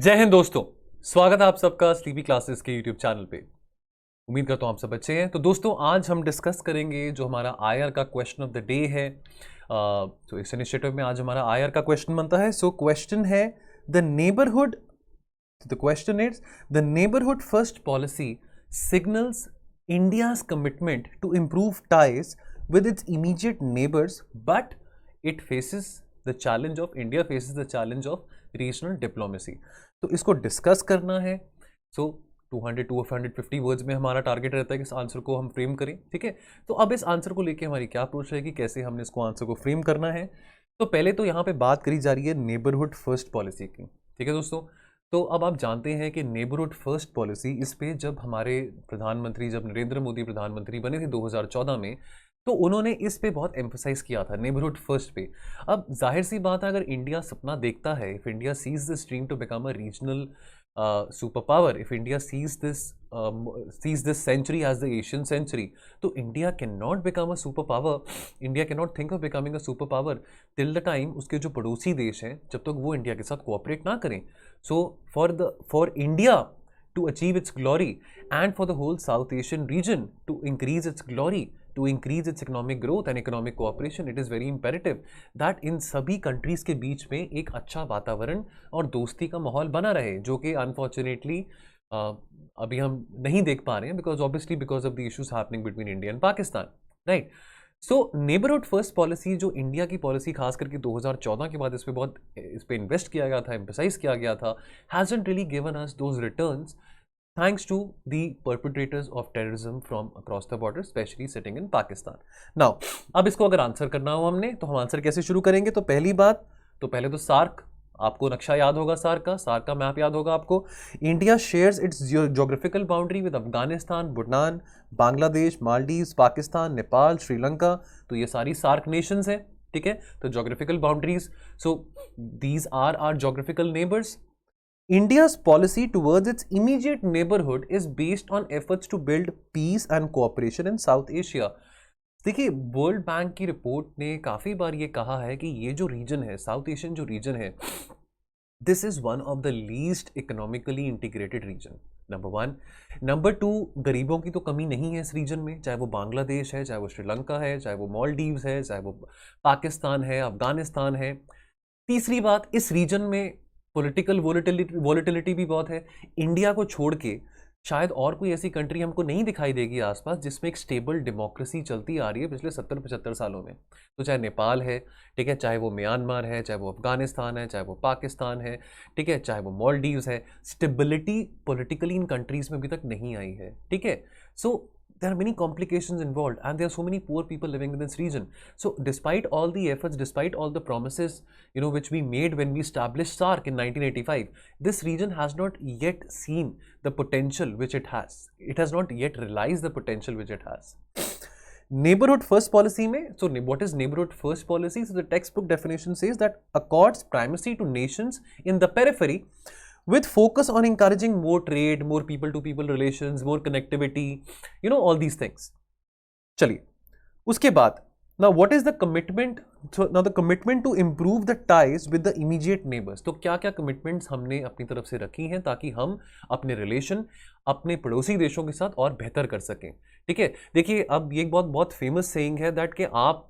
जय हिंद दोस्तों। स्वागत है आप सबका स्लीपी क्लासेस के यूट्यूब चैनल पे। उम्मीद करता हूँ आप सब अच्छे हैं। तो दोस्तों आज हम डिस्कस करेंगे जो हमारा आईआर का क्वेश्चन ऑफ द डे है। तो इस इनिशिएटिव में आज हमारा आईआर का क्वेश्चन बनता है। सो क्वेश्चन है the neighbourhood the question is the neighbourhood first policy signals India's commitment to improve ties with its immediate neighbours but it faces the challenge of India faces the challenge of regional diplomacy. तो इसको discuss करना है। सो 200 to 150 words में हमारा target रहता है कि इस आंसर को हम फ्रेम करें। ठीक है, तो अब इस आंसर को लेके हमारी क्या अप्रोच रहेगी, कैसे हमने इसको आंसर को फ्रेम करना है। तो पहले तो यहाँ पे बात करी जा रही है नेबरहुड फर्स्ट पॉलिसी की। ठीक है दोस्तों, तो अब आप जानते हैं कि नेबरहुड फर्स्ट पॉलिसी इस पे जब हमारे प्रधानमंत्री, जब नरेंद्र मोदी प्रधानमंत्री बने थे 2014 में, तो उन्होंने इस पे बहुत एम्फसाइज किया था नेबरहुड फर्स्ट पे। अब जाहिर सी बात है, अगर इंडिया सपना देखता है, if India sees this dream to become a regional super power, if India sees this century as the Asian century, तो India can not become a super power, India can not think of becoming a super power till the time उसके जो पड़ोसी देश हैं जब तक वो India के साथ कोऑपरेट ना करें। So for India to achieve its glory and for the whole South Asian region to increase its glory, to increase its economic growth and economic cooperation, it is very imperative that इन सभी countries के बीच में एक अच्छा वातावरण और दोस्ती का माहौल बना रहे, जो कि अनफॉर्चुनेटली अभी हम नहीं देख पा रहे हैं because of the issues happening between India and Pakistan, right. So neighbourhood first policy जो इंडिया की पॉलिसी खास करके 2014 के बाद इस पे इन्वेस्ट किया गया था, एम्फसाइज किया गया था, hasn't really given us those returns thanks to the perpetrators of terrorism from across the border, specially sitting in Pakistan. Now अब इसको अगर आंसर करना हो हमने, तो हम आंसर कैसे शुरू करेंगे। तो पहली बात, तो पहले तो सार्क, आपको नक्शा याद होगा सार्क का मैप याद होगा आपको। India shares its geographical boundary with Afghanistan, Bhutan, Bangladesh, Maldives, Pakistan, Nepal, Sri Lanka. तो ये सारी सार्क नेशंस हैं। ठीक है, तो geographical boundaries, so these are are geographical neighbours. India's policy towards its immediate neighborhood is based on efforts to build peace and cooperation in South Asia. देखिए, world bank की report ने काफ़ी बार ये कहा है कि ये जो रीजन है, साउथ एशियन जो रीजन है, this is one of the least economically integrated region, number one. Number two, गरीबों की तो कमी नहीं है इस रीजन में, चाहे वो बांग्लादेश है, चाहे वो श्रीलंका है, चाहे वो मालदीव्स है, चाहे वो पाकिस्तान है, अफगानिस्तान है। तीसरी बात, इस रीजन में पॉलिटिकल वोलेटिलिटी भी बहुत है। इंडिया को छोड़ के शायद और कोई ऐसी कंट्री हमको नहीं दिखाई देगी आसपास जिसमें एक स्टेबल डेमोक्रेसी चलती आ रही है पिछले 70-75 सालों में। तो चाहे नेपाल है, ठीक है, चाहे वो म्यांमार है, चाहे वो अफगानिस्तान है, चाहे वो पाकिस्तान है, ठीक है, चाहे वो मालदीव्स है, स्टेबिलिटी पॉलिटिकली इन कंट्रीज में अभी तक नहीं आई है। ठीक है, सो there are many complications involved and there are so many poor people living in this region. So despite all the efforts, despite all the promises, which we made when we established SAARC in 1985, this region has not yet seen the potential which it has. It has not yet realized the potential which it has. Neighborhood first policy mein, so what is neighborhood first policy? So the textbook definition says that accords primacy to nations in the periphery with focus on encouraging more trade, more people-to-people relations, more connectivity, all these things. चलिए, उसके बाद, now what is the commitment? So now the commitment to improve the ties with the immediate neighbors. तो क्या क्या commitments हमने अपनी तरफ से रखी हैं ताकि हम अपने relation अपने पड़ोसी देशों के साथ और बेहतर कर सकें। ठीक है, देखिए, अब ये एक बहुत फेमस saying है that कि आप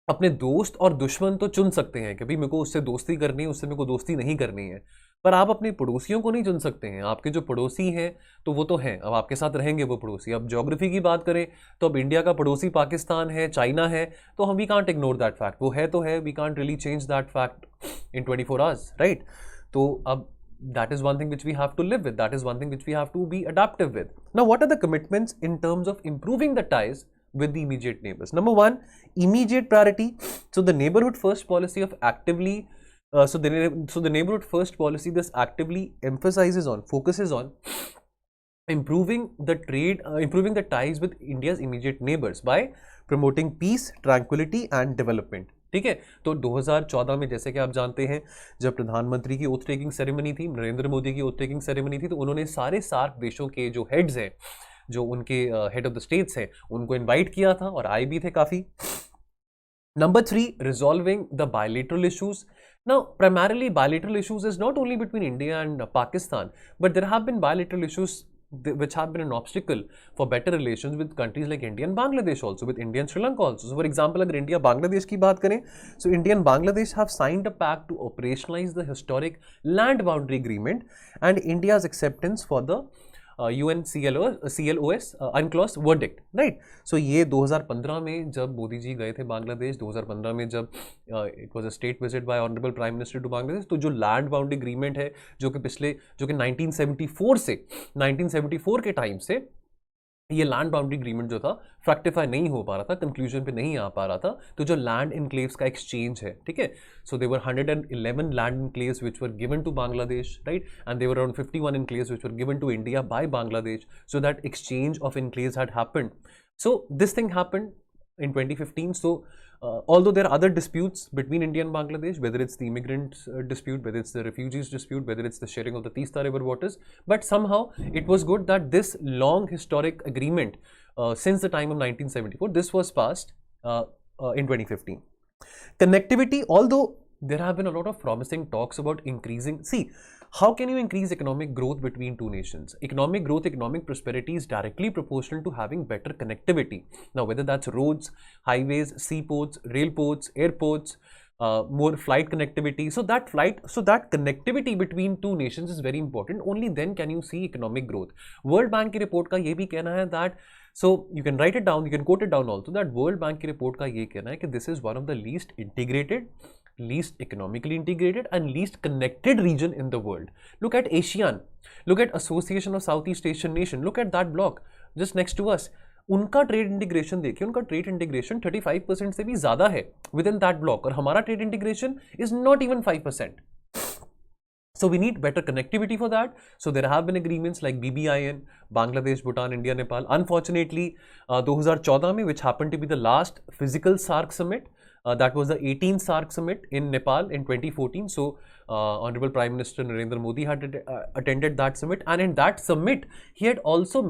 अपने दोस्त और दुश्मन तो चुन सकते हैं कि भाई मेरे को उससे दोस्ती करनी है, उससे मेरे को दोस्ती नहीं करनी है, पर आप अपने पड़ोसियों को नहीं चुन सकते हैं। आपके जो पड़ोसी हैं तो वो तो हैं, अब आपके साथ रहेंगे वो पड़ोसी। अब ज्योग्राफी की बात करें तो अब इंडिया का पड़ोसी पाकिस्तान है, चाइना है, तो हम we can't ignore that fact, वो है तो है, we can't really change that fact in 24 hours, right. तो अब that is one thing which we have to live with, that is one thing which we have to be adaptive with. Now what are the commitments in terms of improving the ties with the immediate neighbors? Number one, immediate priority. So the neighborhood first policy of actively so the neighborhood first policy this actively focuses on improving the ties with India's immediate neighbors by promoting peace, tranquility and development. ठीक है, तो 2014 में जैसे कि आप जानते हैं, जब प्रधानमंत्री की ओथ टेकिंग सेरेमनी थी, नरेंद्र मोदी की ओथ टेकिंग सेरेमनी थी, तो उन्होंने सारे सार्क देशों के जो हेड्स हैं, जो उनके हेड ऑफ द स्टेट्स हैं, उनको इनवाइट किया था और आए भी थे काफ़ी। Number 3, resolving the bilateral issues. Now, primarily bilateral issues is not only between India and Pakistan, but there have been bilateral issues which have been an obstacle for better relations with countries like India and Bangladesh also, with India and Sri Lanka also. So, for example, अगर India Bangladesh की बात करें, so India and Bangladesh have signed a pact to operationalize the historic land boundary agreement and India's acceptance for the UNCLOS unclosed verdict, right? So ये 2015 में जब मोदी जी गए थे बांग्लादेश, 2015 में जब it was a state visit by honourable prime minister to Bangladesh, तो जो land boundary agreement है जो कि 1974 के टाइम से ये लैंड बाउंड्री एग्रीमेंट जो था फ्रैक्टिफाई नहीं हो पा रहा था, कंक्लूजन पे नहीं आ पा रहा था, तो जो लैंड इनक्लेव्स का एक्सचेंज है, ठीक है, so there were 111 land enclaves which were given to Bangladesh, right, and there were around 51 enclaves which were given to India by Bangladesh, so that exchange of enclaves had happened. So this thing happened in 2015. So although there are other disputes between India and Bangladesh, whether it's the immigrant dispute, whether it's the refugees dispute, whether it's the sharing of the Teesta River waters, but somehow it was good that this long historic agreement since the time of 1974, this was passed in 2015. Connectivity, although there have been a lot of promising talks about increasing, see, how can you increase economic growth between two nations? Economic growth, economic prosperity is directly proportional to having better connectivity. Now, whether that's roads, highways, seaports, railports, airports, more flight connectivity. So that connectivity between two nations is very important. Only then can you see economic growth. World Bank की report का ये भी कहना है that, so you can write it down, you can quote it down also, that World Bank की report का ये कहना है कि this is one of the least integrated, least economically integrated and least connected region in the world. Look at ASEAN, look at Association of Southeast Asian Nation, look at that block just next to us. उनका trade integration देखिए, उनका trade integration 35% से भी ज्यादा है with in that block, और हमारा trade integration is not even 5%. So we need better connectivity for that. So there have been agreements like BBIN, Bangladesh, Bhutan, India, Nepal. Unfortunately, 2014 में, which happened to be the last physical SAARC summit, that was the 18th SAARC summit in Nepal in 2014. So Honorable Prime Minister Narendra Modi had attended that summit, and in that summit he had also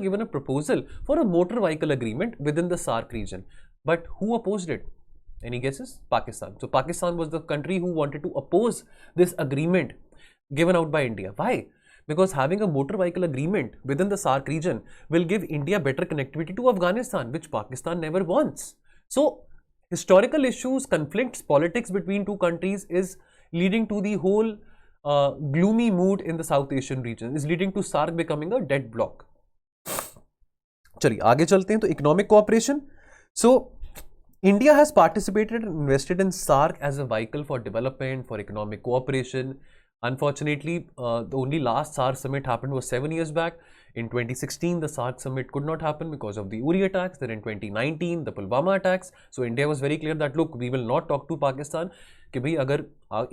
given a proposal for a motor vehicle agreement within the SAARC region. But who opposed it? Any guesses? Pakistan. So Pakistan was the country who wanted to oppose this agreement given out by India. Why? Because having a motor vehicle agreement within the SAARC region will give India better connectivity to Afghanistan, which Pakistan never wants. So historical issues, conflicts, politics between two countries is leading to the whole gloomy mood in the South Asian region, is leading to SAARC becoming a dead block. चलिए आगे चलते हैं. तो economic cooperation. So India has participated and invested in SAARC as a vehicle for development, for economic cooperation. Unfortunately, the only last SAARC summit happened was 7 years back. In 2016, the SAARC summit could not happen because of the Uri attacks. Then in 2019, the Pulwama attacks. So India was very clear that, look, we will not talk to Pakistan. कि भाई अगर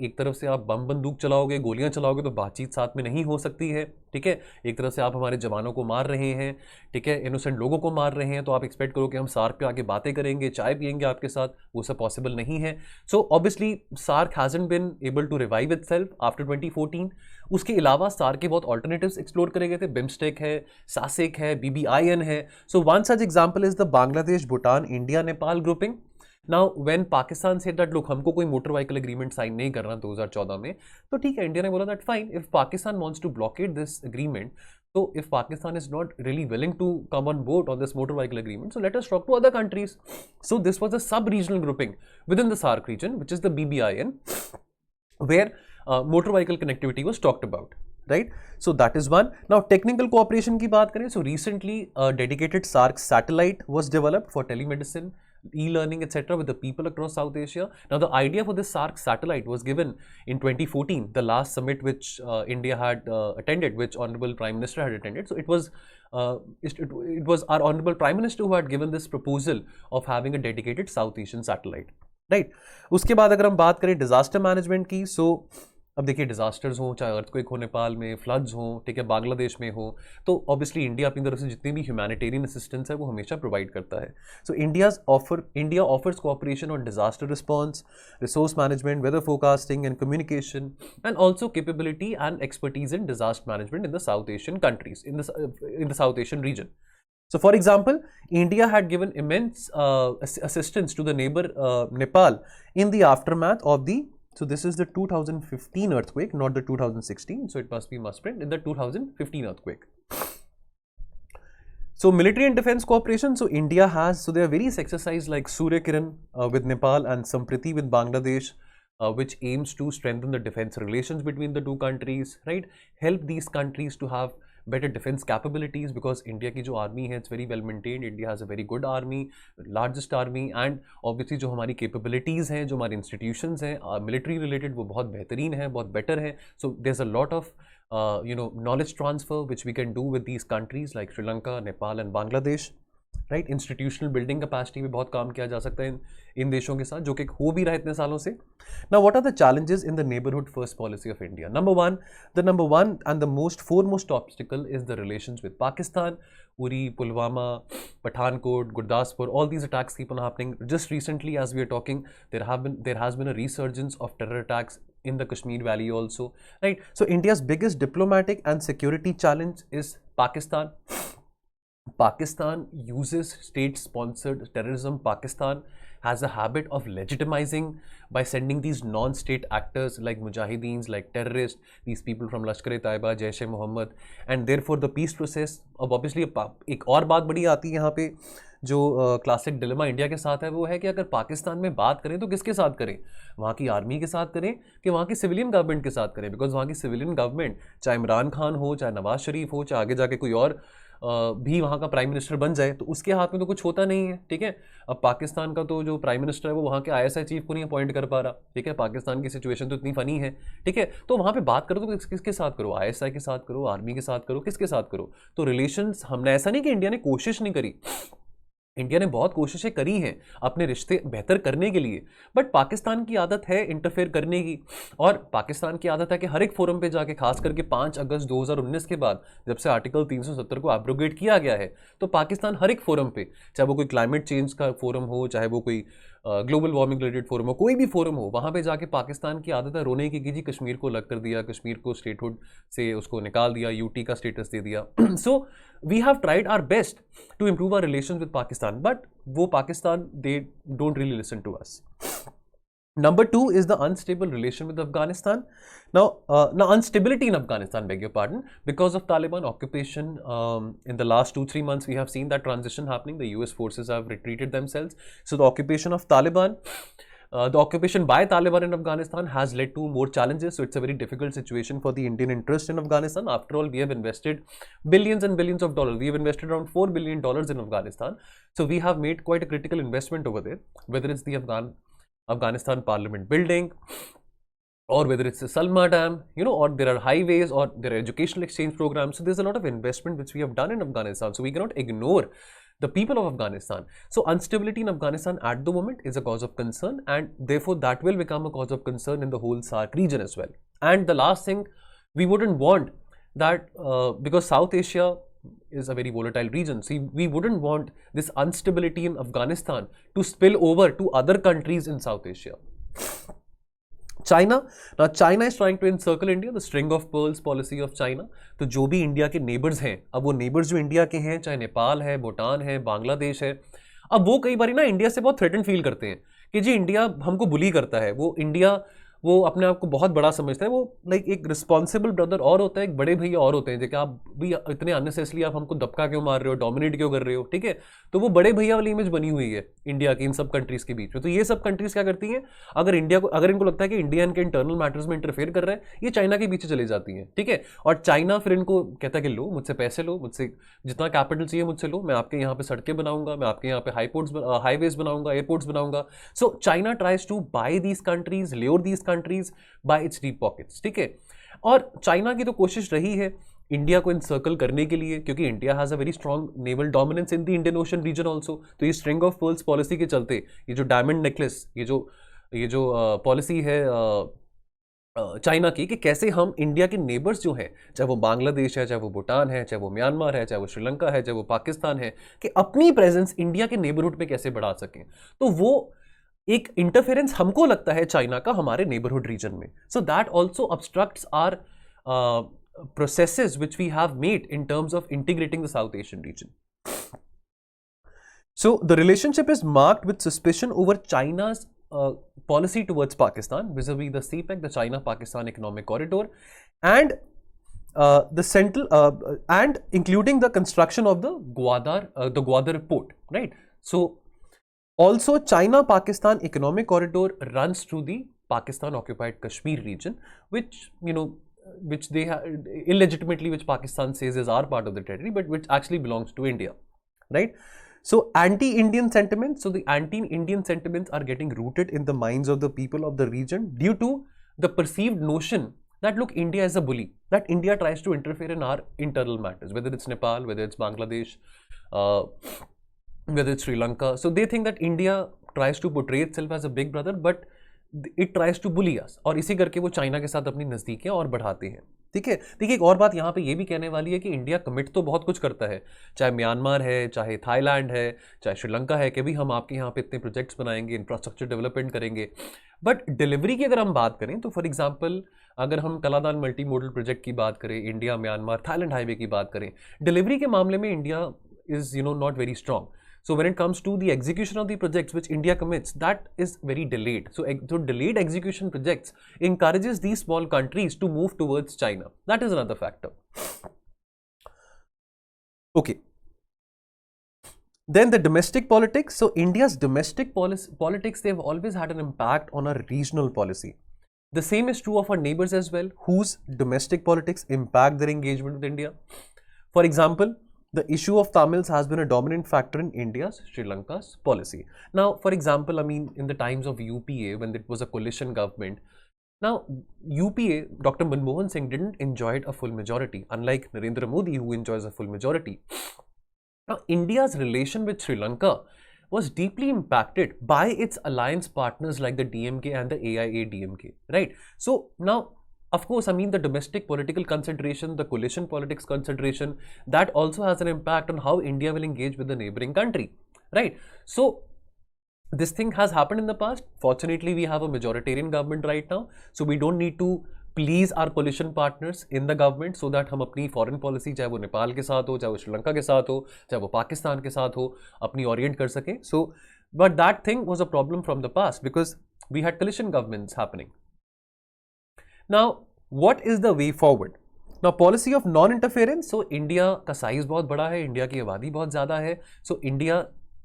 एक तरफ से आप बम बंदूक चलाओगे, गोलियां चलाओगे, तो बातचीत साथ में नहीं हो सकती है, ठीक है. एक तरफ से आप हमारे जवानों को मार रहे हैं, ठीक है, इनोसेंट लोगों को मार रहे हैं, तो आप एक्सपेक्ट करो कि हम सार्क पे आके बातें करेंगे, चाय पियेंगे आपके साथ, वो सब पॉसिबल नहीं है. So obviously SAARC hasn't been able to revive itself after 2014. उसके अलावा सार्क के बहुत ऑल्टरनेटिव्स एक्सप्लोर करे गए थे. बिम्स्टेक है, सासेक है, BBIN है. So one such example is the Bangladesh, Bhutan, India, Nepal grouping. Now, when Pakistan said that, look, हमको कोई मोटर व्हीकल एग्रीमेंट साइन नहीं करना 2014 में, तो ठीक है, इंडिया ने बोला that fine, if Pakistan wants to blockade this agreement, so if Pakistan is not really willing to come on board on this motor vehicle agreement, so let us talk to other countries. So this was a sub-regional grouping within the SAARC region, which is the BBIN, where motor vehicle connectivity was talked about. Right, so that is one. Now technical cooperation की बात करें, so recently a dedicated SAARC satellite was developed for telemedicine, e-learning, etc. with the people across South Asia. Now the idea for this SAARC satellite was given in 2014, the last summit which India had attended, which Honorable Prime Minister had attended. So it was our Honorable Prime Minister who had given this proposal of having a dedicated South Asian satellite. Right. उसके बाद अगर हम बात करें disaster management की, so अब देखिए disasters हों, चाहे अर्थक्वेक हो नेपाल में, फ्लड्स हों, ठीक है, बांग्लादेश में हो, तो ऑब्वियसली इंडिया अपनी तरफ से जितनी भी ह्यूमैनिटेरियन असिस्टेंस है वो हमेशा प्रोवाइड करता है. So India offers cooperation on disaster response, resource management, weather forecasting and communication, and also capability and expertise in disaster management in the South Asian countries, in the South Asian region. So for example, India had given immense assistance to the neighbor Nepal in the aftermath of the So this is the 2015 earthquake, not the 2016. So it must be print in the 2015 earthquake. So military and defense cooperation. So India has, so there are various exercises like Surya Kiran with Nepal and Sampriti with Bangladesh, which aims to strengthen the defense relations between the two countries, right? Help these countries to have better defense capabilities, because India की जो army है, it's very well maintained. India has a very good army, largest army, and obviously जो हमारी capabilities हैं, जो हमारे institutions हैं, military related, वो बहुत बेहतरीन है, बहुत better है. So there's a lot of knowledge transfer which we can do with these countries like Sri Lanka, Nepal and Bangladesh. Right, institutional building capacity में बहुत काम किया जा सकता है इन देशों के साथ, जो कि हो भी रहा है इतने सालों से. Now what are the challenges in the neighbourhood first policy of India? Number one and the most foremost obstacle is the relations with Pakistan. Uri, Pulwama, Pathankot, Gurdaspur, all these attacks keep on happening. Just recently, as we are talking, there has been a resurgence of terror attacks in the Kashmir Valley also, right? So India's biggest diplomatic and security challenge is Pakistan. Pakistan uses state-sponsored terrorism. Pakistan has a habit of legitimizing by sending these non-state actors like mujahideens, like terrorists, these people from Lashkar-e-Taiba, Jaish-e-Mohammed, and therefore the peace process. अब obviously एक और बात बड़ी आती है यहाँ पे, जो क्लासिक डिलेमा इंडिया के साथ है, वो है कि अगर पाकिस्तान में बात करें तो किसके साथ करें? वहाँ की आर्मी के साथ करें कि वहाँ की सिविलियन गवर्नमेंट के साथ करें? बिकॉज वहाँ की सिविलियन गवर्नमेंट, चाहे इमरान खान हो, चाहे नवाज शरीफ हो, चाहे आगे जाके कोई और भी वहाँ का प्राइम मिनिस्टर बन जाए, तो उसके हाथ में तो कुछ होता नहीं है. ठीक है, अब पाकिस्तान का तो जो प्राइम मिनिस्टर है वो वहाँ के ISI चीफ को नहीं अपॉइंट कर पा रहा. ठीक है, पाकिस्तान की सिचुएशन तो इतनी फनी है. ठीक है, तो वहाँ पे बात करो तो किसके साथ करो? ISI के साथ करो, आर्मी के साथ करो, किसके साथ करो? तो रिलेशंस, हमने ऐसा नहीं कि इंडिया ने कोशिश नहीं करी, इंडिया ने बहुत कोशिशें करी हैं अपने रिश्ते बेहतर करने के लिए, बट पाकिस्तान की आदत है इंटरफेयर करने की. और पाकिस्तान की आदत है कि हर एक फोरम पे जाके, खास करके 5 अगस्त 2019 के बाद जब से आर्टिकल 370 को एब्रोगेट किया गया है, तो पाकिस्तान हर एक फोरम पे, चाहे वो कोई क्लाइमेट चेंज का फोरम हो, चाहे वो कोई ग्लोबल वार्मिंग रिलेटेड फोरम हो, कोई भी फोरम हो, वहाँ पे जाके पाकिस्तान की आदत है रोने की कि जी कश्मीर को अलग कर दिया, कश्मीर को स्टेटहुड से उसको निकाल दिया, UT का स्टेटस दे दिया. So we have tried our best to improve our relations with Pakistan, but वो Pakistan, they don't really listen to us. Number 2 is the unstable relation with Afghanistan. Now instability in Afghanistan, beg your pardon, because of Taliban occupation. In the last 2-3 months, we have seen that transition happening. The US forces have retreated themselves. So the occupation of Taliban, the occupation by Taliban in Afghanistan has led to more challenges. So it's a very difficult situation for the Indian interest in Afghanistan. After all, we have invested billions and billions of dollars. We have invested around $4 billion in Afghanistan. So we have made quite a critical investment over there, whether it's the Afghanistan Parliament building, or whether it's the Salma Dam, or there are highways, or there are educational exchange programs. So there's a lot of investment which we have done in Afghanistan. So we cannot ignore the people of Afghanistan. So instability in Afghanistan at the moment is a cause of concern, and therefore that will become a cause of concern in the whole SAARC region as well. And the last thing, we wouldn't want that, because South Asia is a very volatile region. See, we wouldn't want this instability in Afghanistan to spill over to other countries in South Asia. China. Now, China is trying to encircle India, the string of pearls policy of China. तो जो भी India के neighbours हैं, अब वो neighbours जो India के हैं, चाहे नेपाल है, भूटान है, बांग्लादेश है, अब वो कई बार ना इंडिया से बहुत थ्रेटन फील करते हैं कि जी इंडिया हमको बुली करता है. वो इंडिया, वो अपने आप को बहुत बड़ा समझता है. वो लाइक एक रिस्पॉन्सिबल ब्रदर और होता है, एक बड़े भैया और होते हैं, जैसे आप भी इतने अननेसेसरी आप हमको दबका क्यों मार रहे हो, डोमिनेट क्यों कर रहे हो. ठीक है, तो वो बड़े भैया वाली इमेज बनी हुई है इंडिया की इन सब कंट्रीज के बीच में. तो ये सब कंट्रीज क्या करती हैं, अगर इंडिया को, अगर इनको लगता है कि इंडिया इनके इंटरनल मैटर्स में इंटरफेयर कर रहा है, ये चाइना के पीछे चले जाती हैं. ठीक है, और चाइना फिर इनको कहता है कि लो मुझसे पैसे लो, मुझसे जितना कैपिटल चाहिए मुझसे लो, मैं आपके यहाँ पे सड़कें बनाऊंगा, मैं आपके यहाँ पे हाईवेज बनाऊंगा, एयरपोर्ट्स बनाऊंगा. So China tries to buy these countries, lure these countries by its deep pockets. ठीक है, और चाइना की तो कोशिश रही है इंडिया को इनसर्कल करने के लिए, क्योंकि India has a very strong naval dominance in the Indian Ocean region also. तो ये स्ट्रिंग ऑफ पर्ल्स पॉलिसी के चलते, ये जो डायमंड नेकलेस, ये जो पॉलिसी है चाइना की, कि कैसे हम इंडिया के नेबर्स जो हैं, चाहे वो बांग्लादेश है, चाहे वो भूटान है, चाहे वो म्यांमार है, चाहे वो श्रीलंका है, चाहे वो पाकिस्तान है, कि अपनी प्रेजेंस इंडिया के नेबरहुड में कैसे बढ़ा सकें. तो वो एक इंटरफेरेंस हमको लगता है चाइना का हमारे नेबरहुड रीजन में. So that also obstructs our processes which we have made in terms of integrating the South Asian region. So the relationship is marked with suspicion over China's policy towards Pakistan vis-a-vis the CPEC, the China-Pakistan Economic Corridor, and the central and including the construction of the Gwadar port, right? So also China-Pakistan Economic Corridor runs through the Pakistan occupied Kashmir region, which which they have illegitimately, which Pakistan says is our part of the territory, but which actually belongs to India, right? So anti-Indian sentiments, so the anti-Indian sentiments are getting rooted in the minds of the people of the region due to the perceived notion that look, India is a bully, that India tries to interfere in our internal matters, whether it's Nepal, whether it's Bangladesh, whether it's Sri Lanka. So they think that India tries to portray itself as a big brother, but it tries to bully us, और इसी करके वो China के साथ अपनी नज़दीकियाँ और बढ़ाते हैं, ठीक है। देखिए एक और बात यहाँ पे ये भी कहने वाली है कि इंडिया कमिट तो बहुत कुछ करता है, चाहे म्यांमार है, चाहे थाईलैंड है, चाहे श्रीलंका है, कि भी हम आपके यहाँ पे इतने प्रोजेक्ट्स बनाएंगे, इंफ्रास्ट्रक्चर डेवलपमेंट करेंगे, बट डिलीवरी की अगर हम बात करें तो फॉर एग्जांपल अगर हम कलादान मल्टी मॉडल प्रोजेक्ट की बात करें, इंडिया म्यांमार थाईलैंड हाईवे की बात करें, डिलीवरी के मामले में India is not very strong. So when it comes to the execution of the projects which India commits, that is very delayed. So delayed execution projects encourages these small countries to move towards China. That is another factor. Okay. Then the domestic politics. So India's domestic politics, they've always had an impact on our regional policy. The same is true of our neighbors as well, whose domestic politics impact their engagement with India. For example, the issue of Tamils has been a dominant factor in India's, Sri Lanka's policy. Now, for example, I mean, in the times of UPA, when it was a coalition government, now UPA, Dr. Manmohan Singh didn't enjoy a full majority, unlike Narendra Modi, who enjoys a full majority. Now, India's relation with Sri Lanka was deeply impacted by its alliance partners like the DMK and the AIA-DMK, right? So now, of course, I mean the domestic political consideration, the coalition politics consideration, that also has an impact on how India will engage with the neighboring country, right? So this thing has happened in the past. Fortunately, we have a majoritarian government right now, so we don't need to please our coalition partners in the government so that हम अपनी foreign policy, चाहे वो नेपाल के साथ हो, चाहे वो श्रीलंका के साथ हो, चाहे वो पाकिस्तान के साथ हो, अपनी orient कर सकें. So, but that thing was a problem from the past because we had coalition governments happening. Now, what is the way forward? Now, policy of non-interference. So, India का size बहुत बड़ा है, India की आबादी बहुत ज़्यादा है. So, India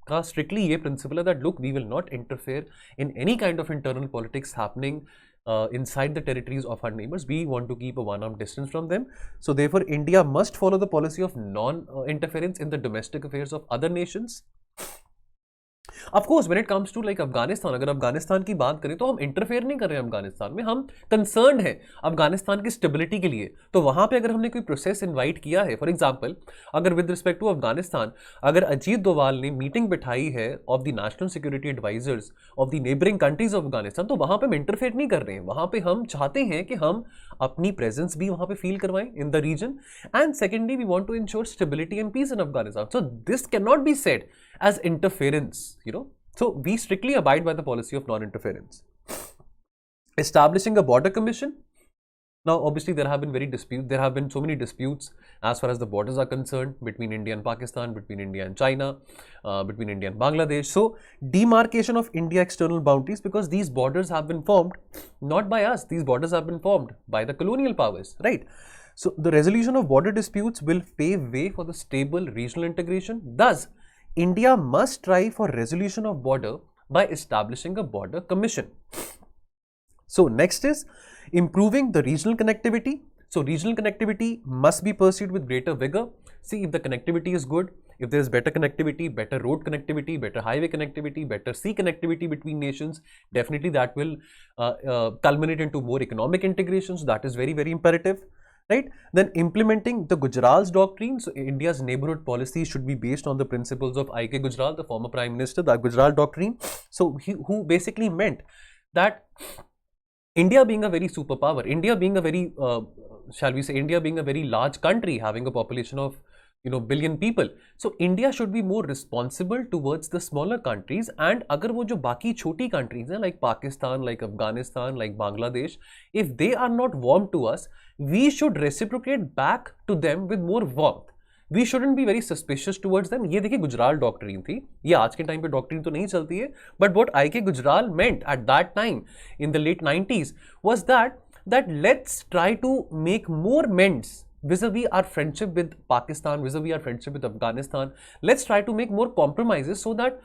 का strictly ये principle है that look, we will not interfere in any kind of internal politics happening inside the territories of our neighbors. We want to keep a one-arm distance from them. So, therefore, India must follow the policy of non-interference in the domestic affairs of other nations. Of course, when it comes to like Afghanistan, अगर अफगानिस्तान की बात करें तो हम interfere नहीं कर रहे हैं अफगानिस्तान में, हम कंसर्न है अफगानिस्तान की स्टेबिलिटी के लिए. तो वहां पे अगर हमने कोई प्रोसेस इनवाइट किया है, फॉर एग्जांपल अगर विद रिस्पेक्ट टू अफगानिस्तान, अगर अजीत डोवाल ने मीटिंग बिठाई है of the national security advisers of the neighbouring countries of Afghanistan, तो वहां पे हम इंटरफेयर नहीं कर रहे हैं. वहां पे हम चाहते हैं कि हम अपनी प्रेजेंस भी वहां पे फील करवाएं in the region. And secondly, we want to ensure stability and peace in Afghanistan. So this can not be said as interference, So we strictly abide by the policy of non-interference. Establishing a border commission. Now, obviously, there have been so many disputes as far as the borders are concerned between India and Pakistan, between India and China, between India and Bangladesh. So, demarcation of India external boundaries, because these borders have been formed not by us. These borders have been formed by the colonial powers, right? So, the resolution of border disputes will pave way for the stable regional integration. Thus, India must strive for resolution of border by establishing a border commission. So next is improving the regional connectivity. So regional connectivity must be pursued with greater vigor. See, if the connectivity is good, if there is better connectivity, better road connectivity, better highway connectivity, better sea connectivity between nations, definitely that will culminate into more economic integration. So that is very, very imperative. Right? Then implementing the Gujaral's doctrine. So India's neighborhood policy should be based on the principles of I.K. Gujral, the former Prime Minister, the Gujaral doctrine. So who basically meant that India being a very superpower, India being a very, India being a very large country having a population of billion people. So India should be more responsible towards the smaller countries, and अगर वो जो बाकी छोटी countries हैं like Pakistan, like Afghanistan, like Bangladesh, if they are not warm to us, we should reciprocate back to them with more warmth. We shouldn't be very suspicious towards them. ये देखिए Gujral doctrine थी, ये आज के time पे doctrine तो नहीं चलती है, but what I K Gujral meant at that time in the late 90s was that let's try to make more mends vis-a-vis our friendship with Pakistan, vis-a-vis our friendship with Afghanistan. Let's try to make more compromises so that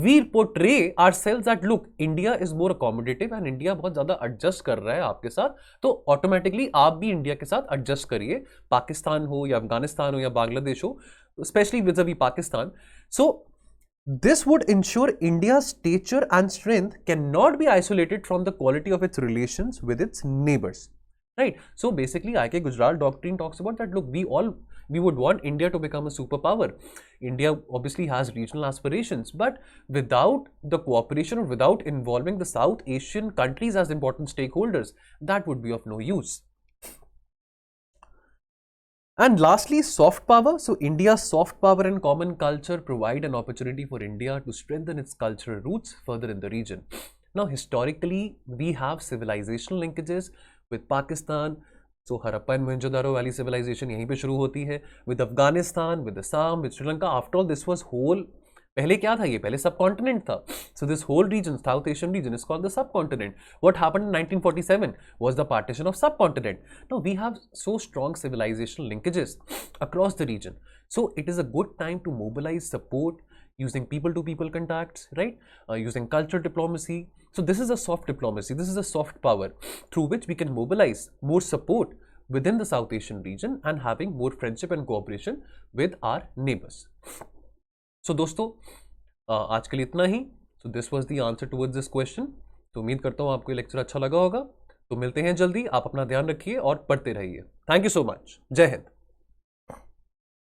we portray ourselves that look, India is more accommodative and India बहुत ज़्यादा adjust कर रहा है आपके साथ, तो automatically आप भी India के साथ adjust करिए, पाकिस्तान हो या अफगानिस्तान हो या बांग्लादेश हो, especially vis-a-vis Pakistan. So this would ensure India's stature and strength cannot be isolated from the quality of its relations with its neighbors. Right? So basically, IK Gujarat doctrine talks about that. Look, we would want India to become a superpower. India obviously has regional aspirations, but without the cooperation or without involving the South Asian countries as important stakeholders, that would be of no use. And lastly, soft power. So India's soft power and common culture provide an opportunity for India to strengthen its cultural roots further in the region. Now, historically, we have civilizational linkages with Pakistan. So Harappa and Mohenjo-daro Valley civilization यहीं पे शुरू होती है, with Afghanistan, with Assam, with Sri Lanka. After all, this was whole. पहले क्या था ये? पहले सब कॉन्टिनेंट था. So this whole region, South Asian region, is called the subcontinent. What happened in 1947 was the partition of subcontinent. Now we have so strong civilizational linkages across the region. So it is a good time to mobilize support using people-to-people contacts, right? Using cultural diplomacy. So this is a soft diplomacy. This is a soft power through which we can mobilize more support within the South Asian region and having more friendship and cooperation with our neighbors. सो दोस्तों आज के लिए इतना ही. So this was the answer towards this question. तो उम्मीद करता हूँ आपको ये लेक्चर अच्छा लगा होगा. तो मिलते हैं जल्दी. आप अपना ध्यान रखिए और पढ़ते रहिए. Thank you so much. जय हिंद.